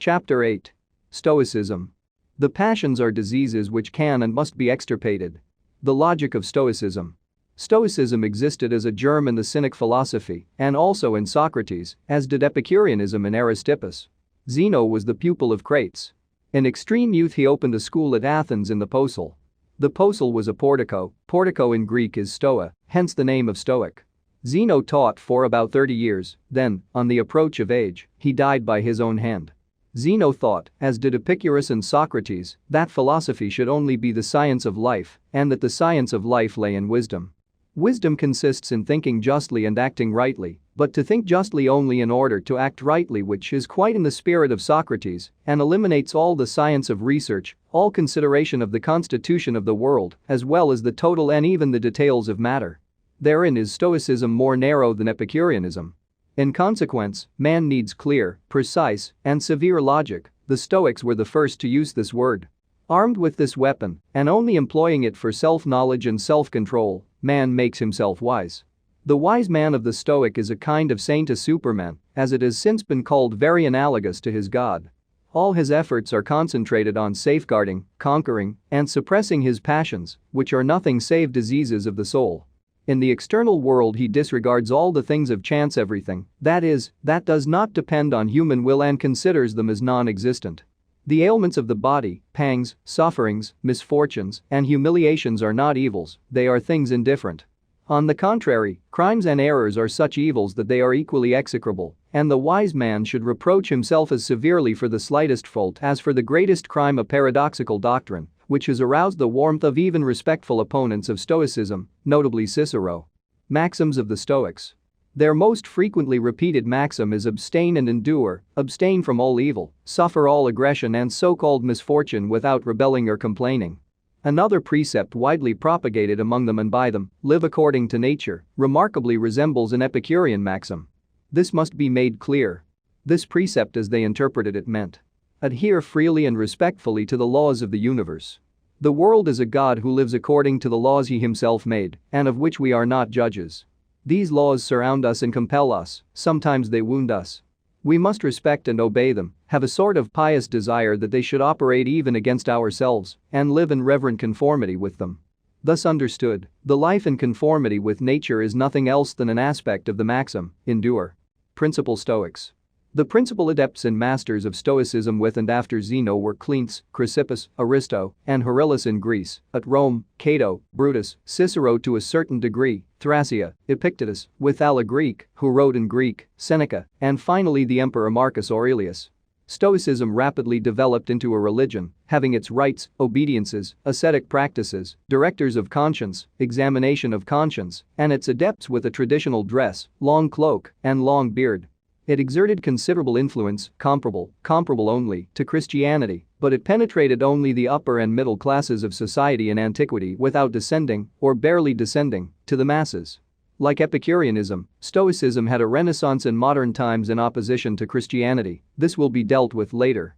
Chapter 8. Stoicism. The passions are diseases which can and must be extirpated. The logic of Stoicism. Stoicism existed as a germ in the Cynic philosophy and also in Socrates, as did Epicureanism in Aristippus. Zeno was the pupil of Crates. In extreme youth he opened a school at Athens in the Posel. The Posel was a portico. Portico in Greek is stoa, hence the name of Stoic. Zeno taught for about 30 years, then, on the approach of age, he died by his own hand. Zeno thought, as did Epicurus and Socrates, that philosophy should only be the science of life and that the science of life lay in wisdom. Wisdom consists in thinking justly and acting rightly, but to think justly only in order to act rightly, which is quite in the spirit of Socrates and eliminates all the science of research, all consideration of the constitution of the world, as well as the total and even the details of matter. Therein is Stoicism more narrow than Epicureanism. In consequence, man needs clear, precise, and severe logic. The Stoics were the first to use this word. Armed with this weapon, and only employing it for self-knowledge and self-control, man makes himself wise. The wise man of the Stoic is a kind of saint, a superman, as it has since been called, very analogous to his god. All his efforts are concentrated on safeguarding, conquering, and suppressing his passions, which are nothing save diseases of the soul. In the external world he disregards all the things of chance, everything, that is, that does not depend on human will, and considers them as non-existent. The ailments of the body, pangs, sufferings, misfortunes, and humiliations are not evils, they are things indifferent. On the contrary, crimes and errors are such evils that they are equally execrable, and the wise man should reproach himself as severely for the slightest fault as for the greatest crime, a paradoxical doctrine which has aroused the warmth of even respectful opponents of Stoicism, notably Cicero. Maxims of the Stoics. Their most frequently repeated maxim is abstain and endure, abstain from all evil, suffer all aggression and so-called misfortune without rebelling or complaining. Another precept widely propagated among them and by them, live according to nature, remarkably resembles an Epicurean maxim. This must be made clear. This precept, as they interpreted it, meant adhere freely and respectfully to the laws of the universe. The world is a God who lives according to the laws he himself made, and of which we are not judges. These laws surround us and compel us, sometimes they wound us. We must respect and obey them, have a sort of pious desire that they should operate even against ourselves, and live in reverent conformity with them. Thus understood, the life in conformity with nature is nothing else than an aspect of the maxim, endure. Principal Stoics. The principal adepts and masters of Stoicism with and after Zeno were Cleanthes, Chrysippus, Aristo, and Herodotus in Greece, at Rome, Cato, Brutus, Cicero to a certain degree, Thracia, Epictetus, with Allegric, who wrote in Greek, Seneca, and finally the Emperor Marcus Aurelius. Stoicism rapidly developed into a religion, having its rites, obediences, ascetic practices, directors of conscience, examination of conscience, and its adepts with a traditional dress, long cloak, and long beard. It exerted considerable influence, comparable only, to Christianity, but it penetrated only the upper and middle classes of society in antiquity without descending, or barely descending, to the masses. Like Epicureanism, Stoicism had a renaissance in modern times in opposition to Christianity. This will be dealt with later.